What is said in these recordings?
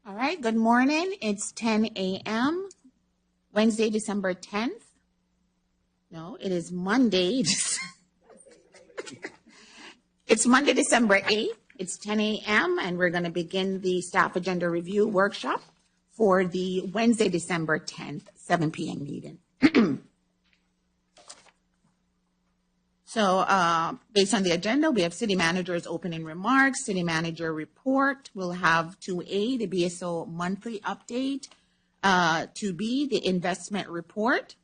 All right, good morning. It's 10 a.m., Wednesday, December 10th. No, it is Monday. It's Monday, December 8th. It's 10 a.m., and we're going to begin the staff agenda review workshop for the Wednesday, December 10th, 7 p.m. meeting. So based on the agenda, we have city manager's opening remarks, city manager report. We'll have 2A, the BSO monthly update, 2B, the investment report,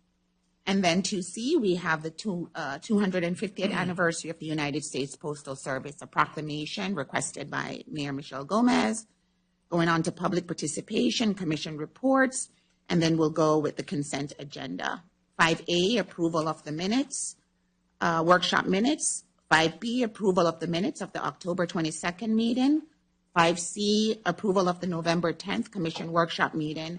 and then 2C, we have the 250th anniversary of the United States Postal Service, a proclamation requested by Mayor Michelle Gomez, going on to public participation, commission reports, and then we'll go with the consent agenda. 5A, approval of the minutes. Workshop minutes. 5B, approval of the minutes of the October 22nd meeting. 5C, approval of the November 10th commission workshop meeting.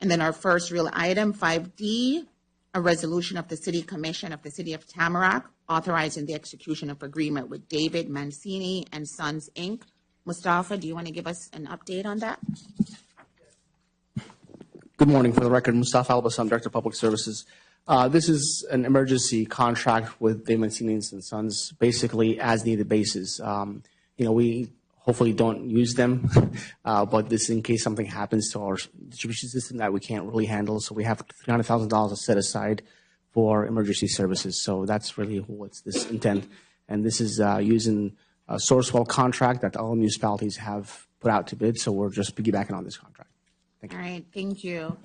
And then our first real item, 5D, a resolution of the City Commission of the City of Tamarack authorizing the execution of agreement with David Mancini and Sons, Inc. Mustafa, do you want to give us an update on that? Good morning. For the record, Mustafa Al-Bassam, Director of Public Services. This is an emergency contract with David Mancini and Sons, basically as needed basis. We hopefully don't use them, but this in case something happens to our distribution system that we can't really handle. So we have $300,000 set aside for emergency services. So that's really what's this intent. And this is using a Sourcewell contract that all municipalities have put out to bid. So we're just piggybacking on this contract. Thank you. All right, thank you.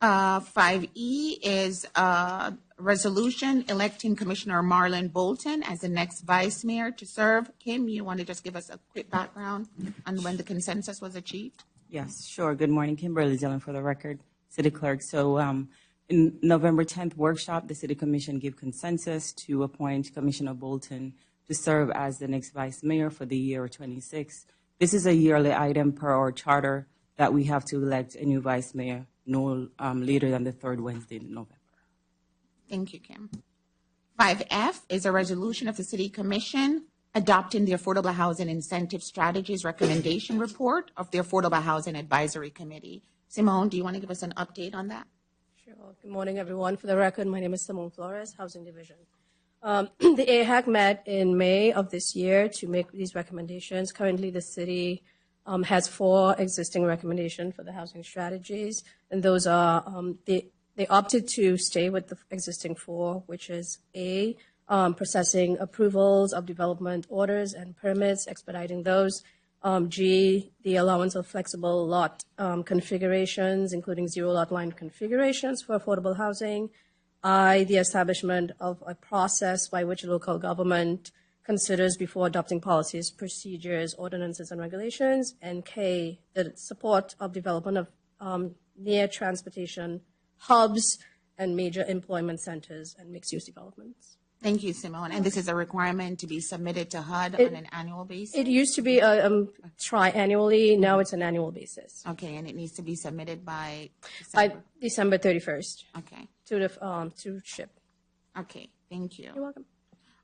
5E is a resolution electing Commissioner Marlon Bolton as the next vice mayor to serve. Kim, you want to just give us a quick background on when the consensus was achieved? Yes, sure. Good morning. Kimberly Dillon for the record, City Clerk. So in November 10th workshop, the City Commission gave consensus to appoint Commissioner Bolton to serve as the next vice mayor for the year 26. This is a yearly item per our charter that we have to elect a new vice mayor no later than the third Wednesday in November. Thank you, Kim. 5F is a resolution of the City Commission adopting the Affordable Housing Incentive Strategies recommendation report of the Affordable Housing Advisory Committee. Simone, do you want to give us an update on that? Sure. Good morning, everyone. For the record, my name is Simone Flores, Housing Division. The AHAC met in May of this year to make these recommendations. Currently, the city has 4 existing recommendations for the housing strategies, and those are they opted to stay with the existing 4, which is A, processing approvals of development orders and permits, expediting those. G, the allowance of flexible lot configurations, including 0 lot line configurations for affordable housing. I, the establishment of a process by which local government considers before adopting policies, procedures, ordinances, and regulations. And K, the support of development of near transportation hubs and major employment centers and mixed-use developments. Thank you, Simone. And this is a requirement to be submitted to HUD on an annual basis? It used to be tri-annually. Now it's an annual basis. Okay, and it needs to be submitted by December 31st. Okay. To ship. Okay, thank you. You're welcome.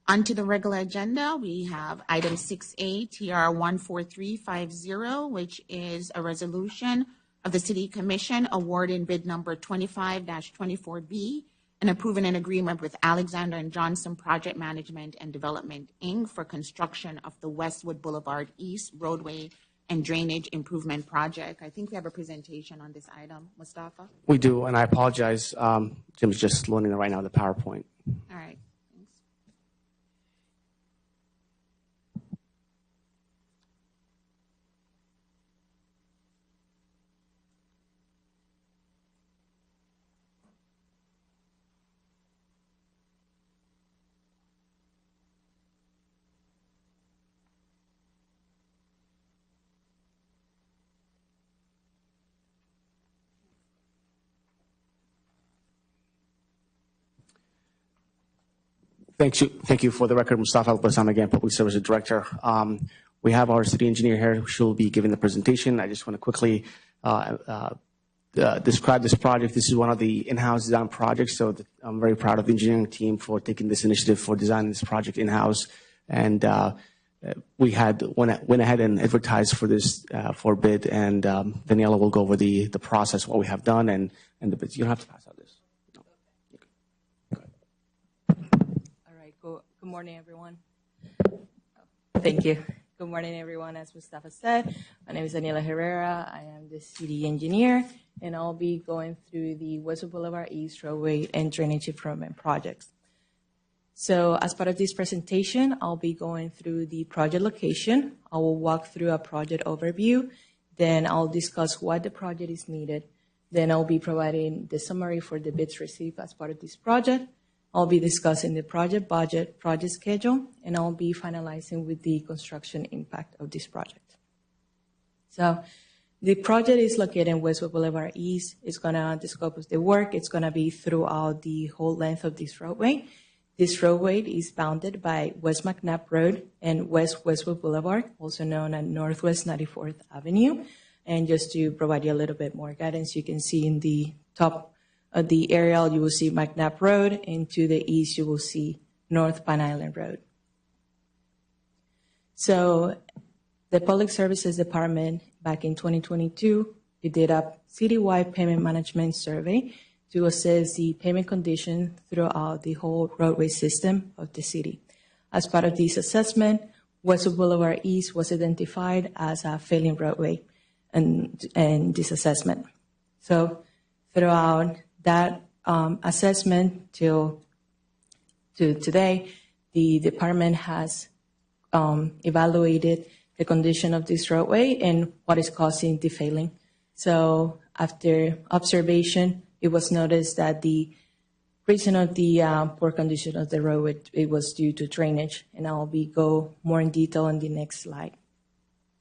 On to the regular agenda, we have item 6A, TR 14350, which is a resolution of the City Commission awarding bid number 25-24B and approving an agreement with Alexander & Johnson Project Management and Development, Inc. for construction of the Westwood Boulevard East roadway and drainage improvement project. I think we have a presentation on this item. Mustafa? We do, and I apologize. Jim's just loading it right now, the PowerPoint. All right. Thank you. For the record, Mustafa Al-Bassam again, Public Services Director. We have our city engineer here. She'll be giving the presentation. I just want to quickly describe this project. This is one of the in-house design projects, so I'm very proud of the engineering team for taking this initiative for designing this project in-house. And we had went ahead and advertised for this for bid, and Daniela will go over the process, what we have done, and the bids. You don't have to pass out this. All right. Good morning, everyone. Thank you. Good morning, everyone. As Mustafa said, my name is Daniela Herrera. I am the city engineer, and I'll be going through the Westwood Boulevard East roadway and drainage improvement projects. So as part of this presentation, I'll be going through the project location. I will walk through a project overview. Then I'll discuss why the project is needed. Then I'll be providing the summary for the bids received as part of this project. I'll be discussing the project budget, project schedule, and I'll be finalizing with the construction impact of this project. So the project is located in Westwood Boulevard East. It's gonna, the scope of the work, it's gonna be throughout the whole length of this roadway. This roadway is bounded by West McNabb Road and West Westwood Boulevard, also known as Northwest 94th Avenue. And just to provide you a little bit more guidance, you can see in the top of the aerial, you will see McNabb Road, and to the east, you will see North Pine Island Road. So the Public Services Department, back in 2022, it did a citywide payment management survey to assess the payment condition throughout the whole roadway system of the city. As part of this assessment, Westwood Boulevard East was identified as a failing roadway in this assessment. So throughout that assessment to today, the department has evaluated the condition of this roadway and what is causing the failing. So after observation, it was noticed that the reason of the poor condition of the roadway, it was due to drainage, and I'll go more in detail on the next slide.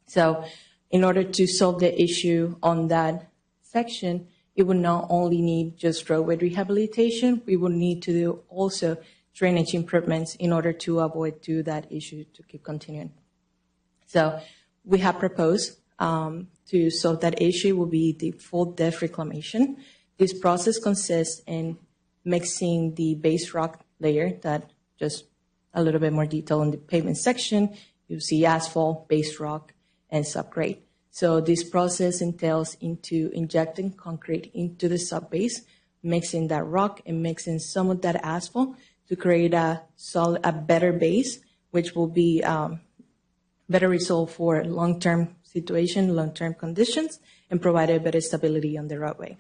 So in order to solve the issue on that section, it would not only need just roadway rehabilitation, we would need to do also drainage improvements in order to avoid that issue to keep continuing. So we have proposed to solve that issue will be the full depth reclamation. This process consists in mixing the base rock layer, that just a little bit more detail in the pavement section. You see asphalt, base rock, and subgrade. So this process entails into injecting concrete into the subbase, mixing that rock and mixing some of that asphalt to create a better base, which will be better result for long-term situation, long-term conditions, and provide a better stability on the roadway.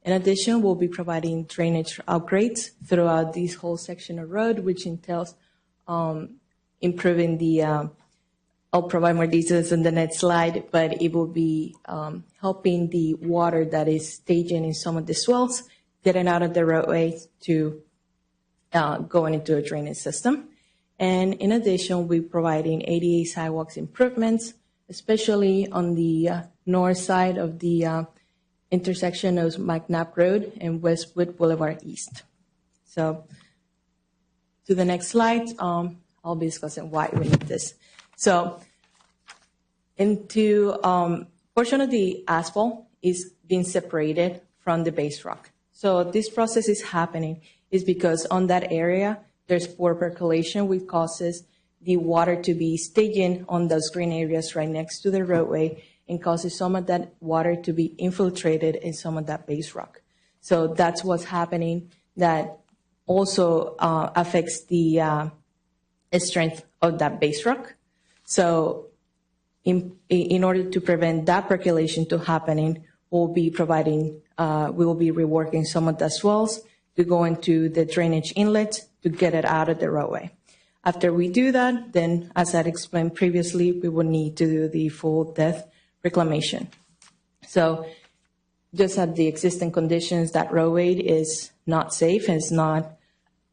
In addition, we'll be providing drainage upgrades throughout this whole section of road, which entails improving the I'll provide more details in the next slide, but it will be helping the water that is staging in some of the swells, getting out of the roadway to going into a drainage system. And in addition, we're providing ADA sidewalks improvements, especially on the north side of the intersection of McNabb Road and Westwood Boulevard East. So to the next slide, I'll be discussing why we need this. So into portion of the asphalt is being separated from the base rock. So this process is happening is because on that area, there's poor percolation, which causes the water to be staging on those green areas right next to the roadway and causes some of that water to be infiltrated in some of that base rock. So that's what's happening that also affects the strength of that base rock. So in order to prevent that percolation to happening, we'll be providing, we will be reworking some of the swells to go into the drainage inlet to get it out of the roadway. After we do that, then as I explained previously, we will need to do the full depth reclamation. So just at the existing conditions, that roadway is not safe and it's not,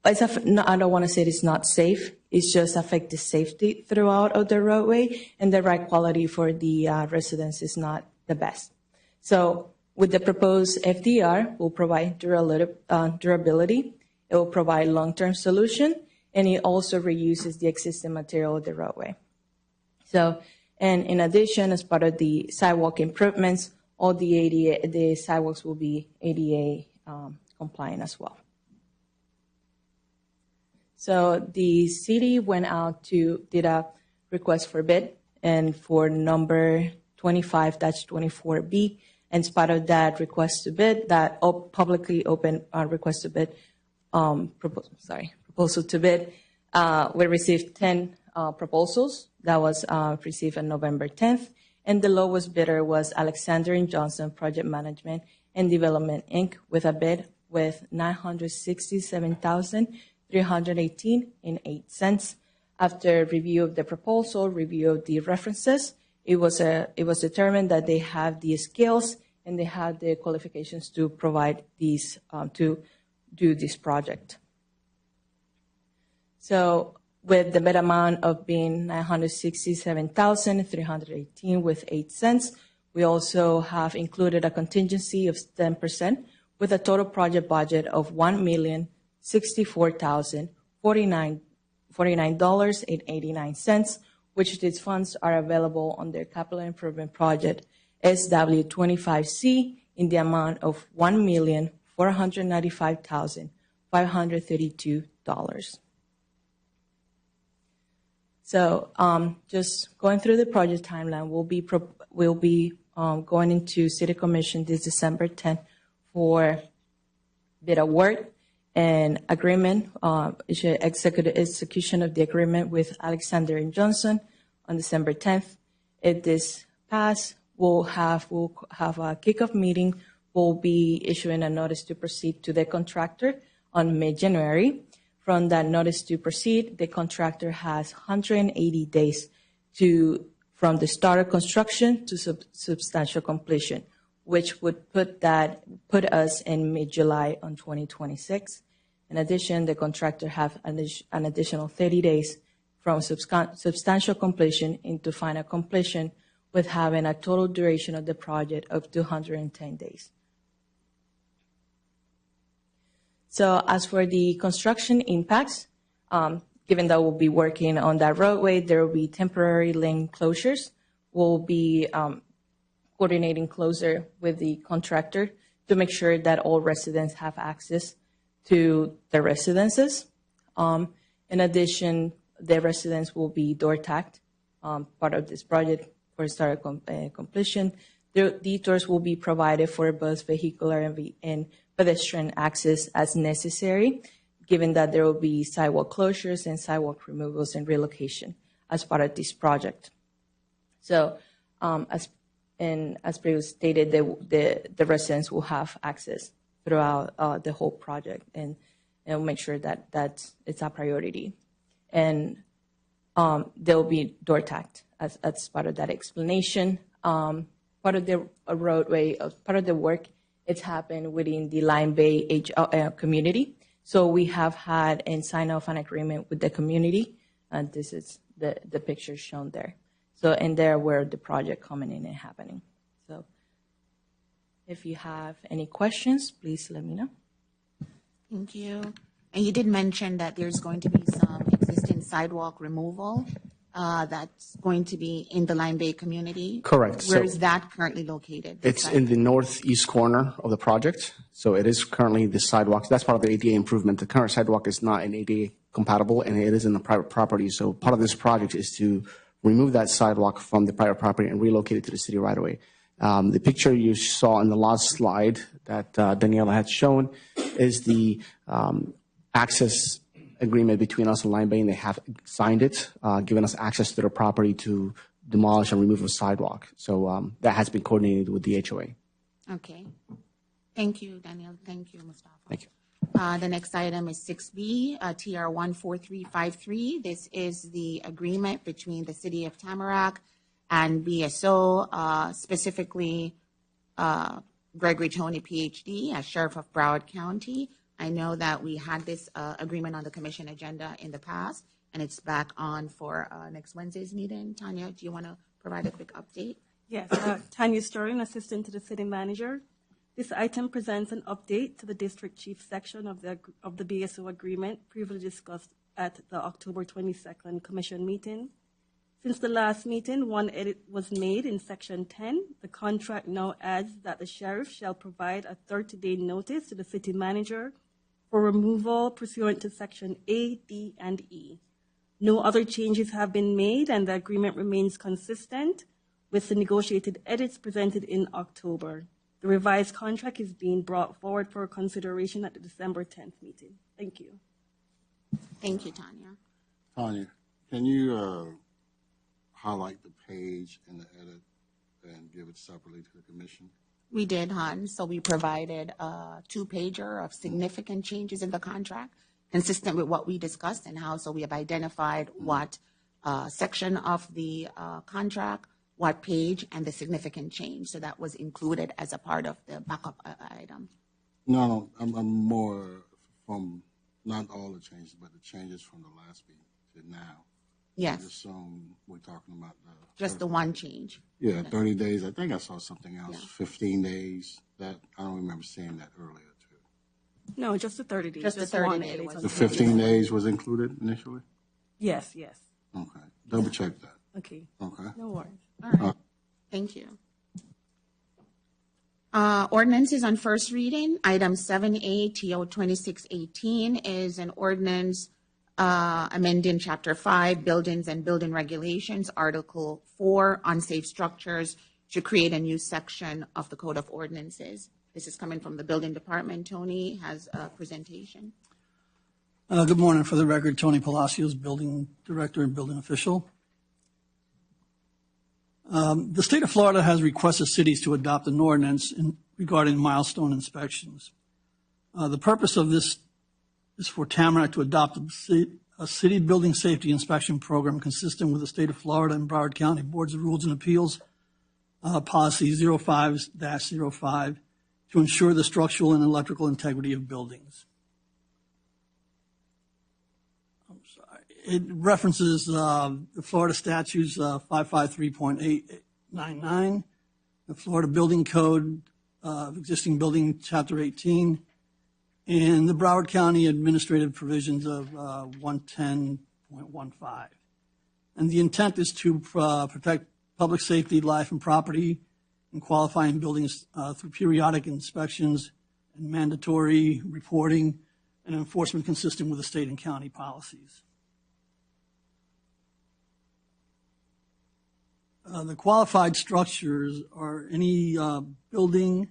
I don't want to say it's not safe. It's just affect the safety throughout of the roadway, and the ride quality for the residents is not the best. So with the proposed FDR, we'll provide durability. It will provide long-term solution, and it also reuses the existing material of the roadway. So, and in addition, as part of the sidewalk improvements, all the sidewalks will be ADA compliant as well. So the city went out did a request for bid, and for number 25-24B. And as part of that request to bid, that publicly open request to bid, proposal to bid, we received 10 proposals. That was received on November 10th. And the lowest bidder was Alexander and Johnson Project Management and Development, Inc., with a bid with $967,318.08. After review of the proposal, review of the references, it was determined that they have the skills and they have the qualifications to provide these, to do this project. So with the bid amount of being $967,318 with 8 cents, we also have included a contingency of 10% with a total project budget of $1,064,049.89, which these funds are available on their capital improvement project SW25C in the amount of $1,495,532. So just going through the project timeline, we'll be going into City Commission this December 10th for bid award and agreement, execution of the agreement with Alexander and Johnson on December 10th. If this pass, we'll have a kickoff meeting. We'll be issuing a notice to proceed to the contractor on mid-January. From that notice to proceed, the contractor has 180 days from the start of construction to substantial completion, which would put us in mid-July on 2026. In addition, the contractor have an additional 30 days from substantial completion into final completion, with having a total duration of the project of 210 days. So as for the construction impacts, given that we'll be working on that roadway, there will be temporary lane closures. We'll be coordinating closer with the contractor to make sure that all residents have access to their residences. In addition, the residents will be door tagged, part of this project for start completion. The detours will be provided for both vehicular and pedestrian access as necessary, given that there will be sidewalk closures and sidewalk removals and relocation as part of this project. So as previously stated, the residents will have access throughout the whole project, and we'll make sure that it's a priority. And they'll be door tagged as part of that explanation. Part of the roadway, part of the work, it's happened within the Lime Bay community. So we have had and signed off an agreement with the community, and this is the picture shown there. So, and there where the project coming in and happening. So if you have any questions, please let me know. Thank you. And you did mention that there's going to be some existing sidewalk removal that's going to be in the Lime Bay community. Correct. Where is that currently located? It's in the northeast corner of the project. So it is currently the sidewalk. That's part of the ADA improvement. The current sidewalk is not an ADA compatible, and it is in the private property. So part of this project is to remove that sidewalk from the private property and relocate it to the city right away. The picture you saw in the last slide that Daniela had shown is the access agreement between us and Lime Bay, and they have signed it, giving us access to their property to demolish and remove a sidewalk. So that has been coordinated with the HOA. Okay. Thank you, Daniel. Thank you, Mustafa. Thank you. The next item is 6B, TR 14353. This is the agreement between the City of Tamarack and BSO, specifically Gregory Toney, PhD, as Sheriff of Broward County. I know that we had this agreement on the commission agenda in the past, and it's back on for next Wednesday's meeting. Tanya, do you want to provide a quick update? Yes, Tanya Storing, Assistant to the City Manager. This item presents an update to the District Chief section of the BSO agreement previously discussed at the October 22nd Commission meeting. Since the last meeting, one edit was made in Section 10. The contract now adds that the Sheriff shall provide a 30-day notice to the City Manager for removal pursuant to Section A, D, and E. No other changes have been made, and the agreement remains consistent with the negotiated edits presented in October. The revised contract is being brought forward for consideration at the December 10th meeting. Thank you. Thank you, Tanya. Tanya, can you highlight the page in the edit and give it separately to the commission? We did, Hans. So we provided a two-pager of significant changes in the contract, consistent with what we discussed and how. So we have identified what section of the contract, what page, and the significant change. So that was included as a part of the backup item. No, I'm more from not all the changes, but the changes from the last meeting to now. I Yes, assume we're talking about just the one change. Yeah, 30 days. I think I saw something else, Yeah. 15 days. That I don't remember seeing that earlier too. No, just the 30 days. Just the 30 one days. edit on The 15 days was included initially? Yes, yes. Okay. Double check that. Okay, Okay. no worries. All right, thank you. Ordinances on first reading, item 7A, TO 2618 is an ordinance amending Chapter 5, Buildings and Building Regulations, Article 4, Unsafe Structures, to create a new section of the Code of Ordinances. This is coming from the Building Department. Tony has a presentation. Good morning. For the record, Tony Palacios, Building Director and Building Official. The state of Florida has requested cities to adopt an ordinance regarding milestone inspections. The purpose of this is for Tamarack to adopt a city building safety inspection program consistent with the state of Florida and Broward County Boards of Rules and Appeals Policy 05-05 to ensure the structural and electrical integrity of buildings. It references the Florida statutes 553.899, the Florida Building Code, existing building, Chapter 18, and the Broward County administrative provisions of 110.15. And the intent is to protect public safety, life, and property in qualifying buildings through periodic inspections and mandatory reporting and enforcement consistent with the state and county policies. The qualified structures are any building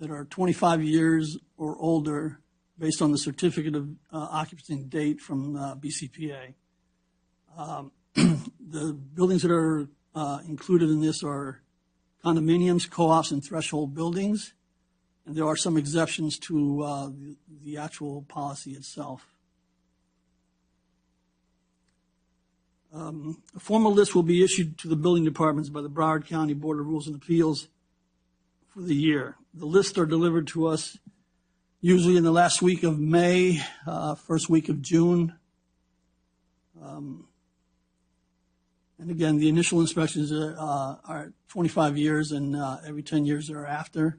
that are 25 years or older based on the certificate of occupancy date from BCPA. The buildings that are included in this are condominiums, co-ops, and threshold buildings. And there are some exceptions to the actual policy itself. A formal list will be issued to the building departments by the Broward County Board of Rules and Appeals for the year. The lists are delivered to us usually in the last week of May, first week of June. And again, the initial inspections are 25 years and every 10 years thereafter.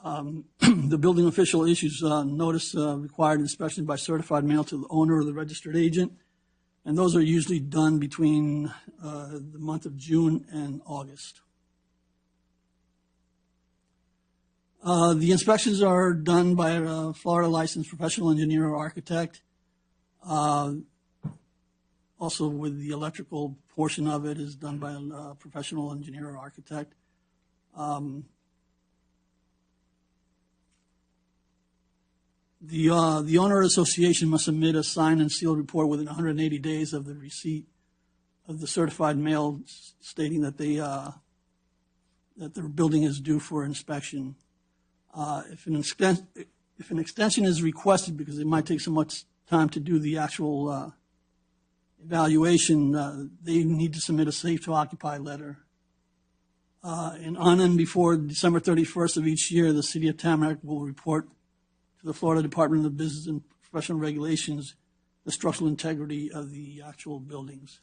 The building official issues notice required inspection by certified mail to the owner or the registered agent. And those are usually done between the month of June and August. The inspections are done by a Florida licensed professional engineer or architect. Also with the electrical portion of it is done by a professional engineer or architect. The owner association must submit a signed and sealed report within 180 days of the receipt of the certified mail stating that that their building is due for inspection. If an extension is requested because it might take so much time to do the actual evaluation, they need to submit a safe to occupy letter. And on and before December 31st of each year, the city of Tamarack will report to the Florida Department of Business and Professional Regulations the structural integrity of the actual buildings.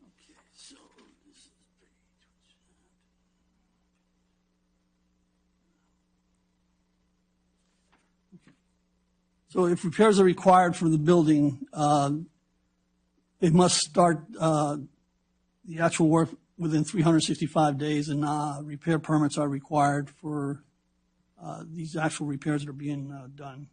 Okay, so this is page. So if repairs are required for the building, they must start the actual work within 365 days, and repair permits are required for these actual repairs that are being done.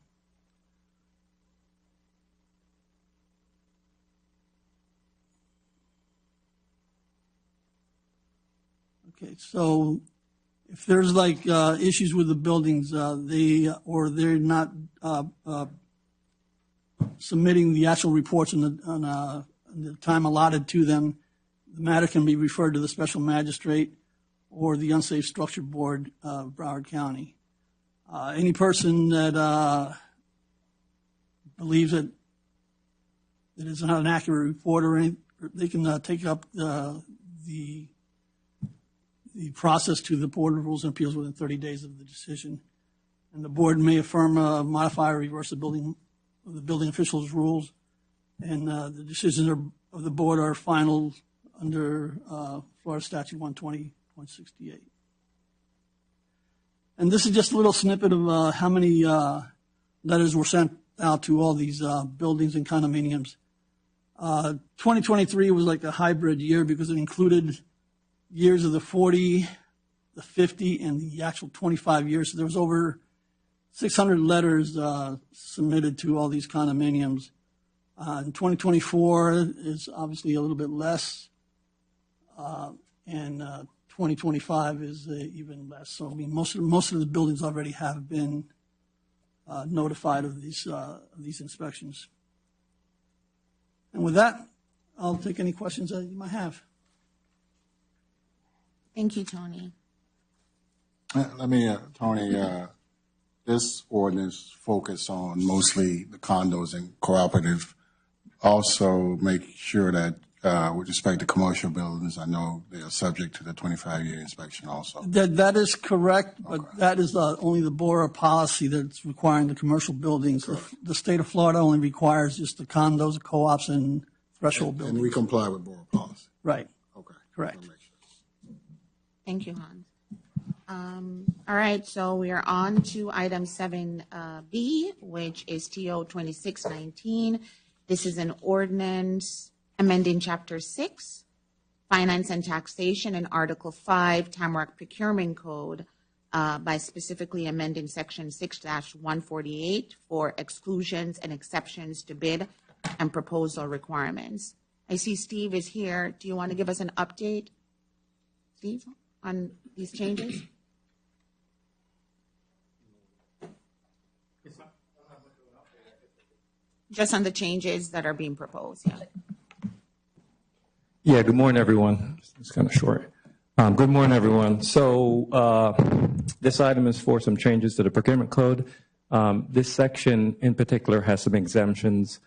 Okay, so if there's like issues with the buildings, they're not submitting the actual reports on the time allotted to them, the matter can be referred to the special magistrate or the Unsafe Structure Board of Broward County. Any person that believes that it is not an accurate report or anything, they can take up the process to the Board of Rules and Appeals within 30 days of the decision. And the board may affirm, modify, or reverse the building official's rules. And the decisions of the board are final under Florida Statute 120.68. And this is just a little snippet of how many letters were sent out to all these buildings and condominiums. 2023 was like a hybrid year because it included years of the 40, the 50, and the actual 25 years. So there was over 600 letters submitted to all these condominiums. In 2024 is obviously a little bit less, and 2025 is even less. So I mean, most of the buildings already have been notified of these inspections. And with that, I'll take any questions that you might have. Thank you, Tony. Let me, Tony, this ordinance focus on mostly the condos and cooperative. Also make sure that with respect to commercial buildings, I know they are subject to the 25-year inspection also. That is correct, but that is only the BORA policy that's requiring the commercial buildings. The state of Florida only requires just the condos, co-ops, and threshold buildings. And we comply with BORA policy. Right. Okay. Correct. Thank you, Hans. All right, so we are on to item 7B, which is TO 2619. This is an ordinance amending Chapter 6, Finance and Taxation, and Article 5, Tamarack Procurement Code, by specifically amending Section 6-148 for exclusions and exceptions to bid and proposal requirements. I see Steve is here. Do you want to give us an update, Steve, on these changes? Just on the changes that are being proposed, yeah. Yeah, good morning, everyone. It's kind of short. Good morning, everyone. So this item is for some changes to the procurement code. This section in particular has some exemptions,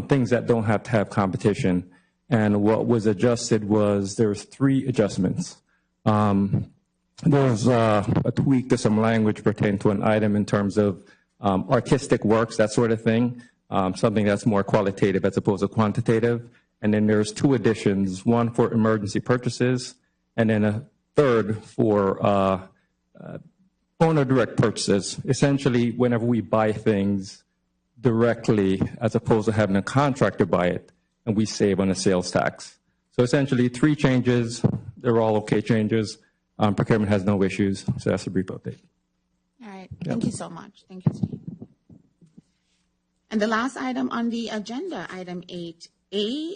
things that don't have to have competition. And what was adjusted was there's 3 adjustments. There's a tweak to some language pertaining to an item in terms of artistic works, that sort of thing, something that's more qualitative as opposed to quantitative. And then there's 2 additions, one for emergency purchases, and then a third for owner direct purchases. Essentially, whenever we buy things directly, as opposed to having a contractor buy it, and we save on the sales tax. So essentially 3 changes, they're all okay changes. Procurement has no issues, so that's a brief update. All right, thank you so much. Thank you, Steve. And the last item on the agenda, item 8A,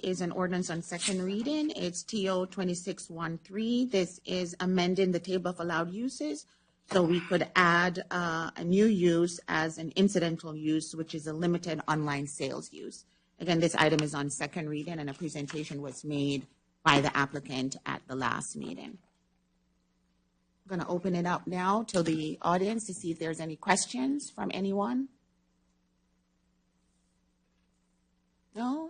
is an ordinance on second reading. It's TO 2613. This is amending the table of allowed uses, so we could add a new use as an incidental use, which is a limited online sales use. Again, this item is on second reading, and a presentation was made by the applicant at the last meeting. I'm going to open it up now to the audience to see if there's any questions from anyone. No?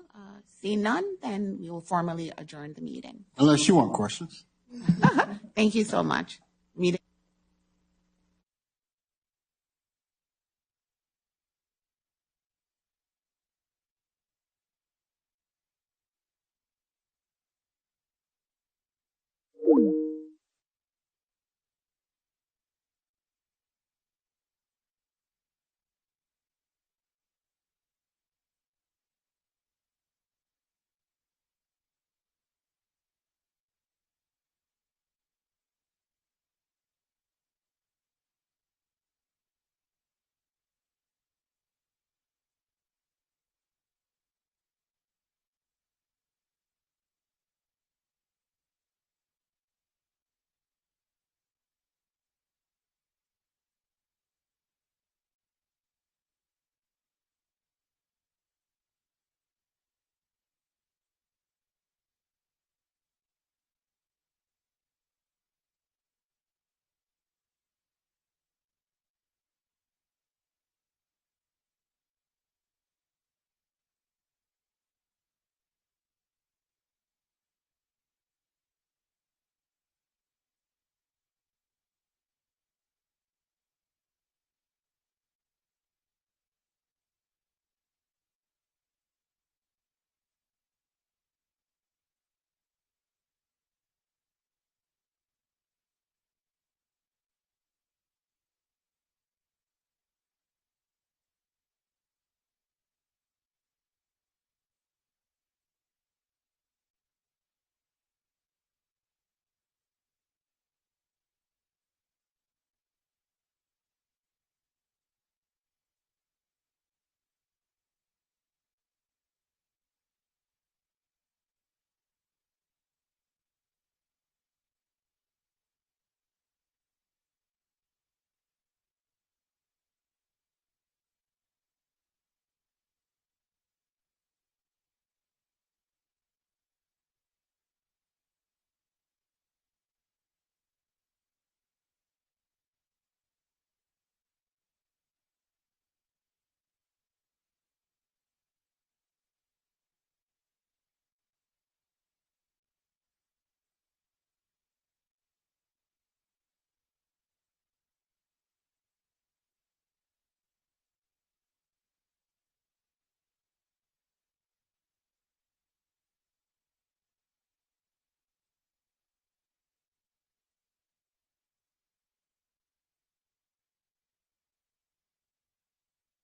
Seeing none, then we will formally adjourn the meeting. Unless you want questions. Thank you so much. Meeting.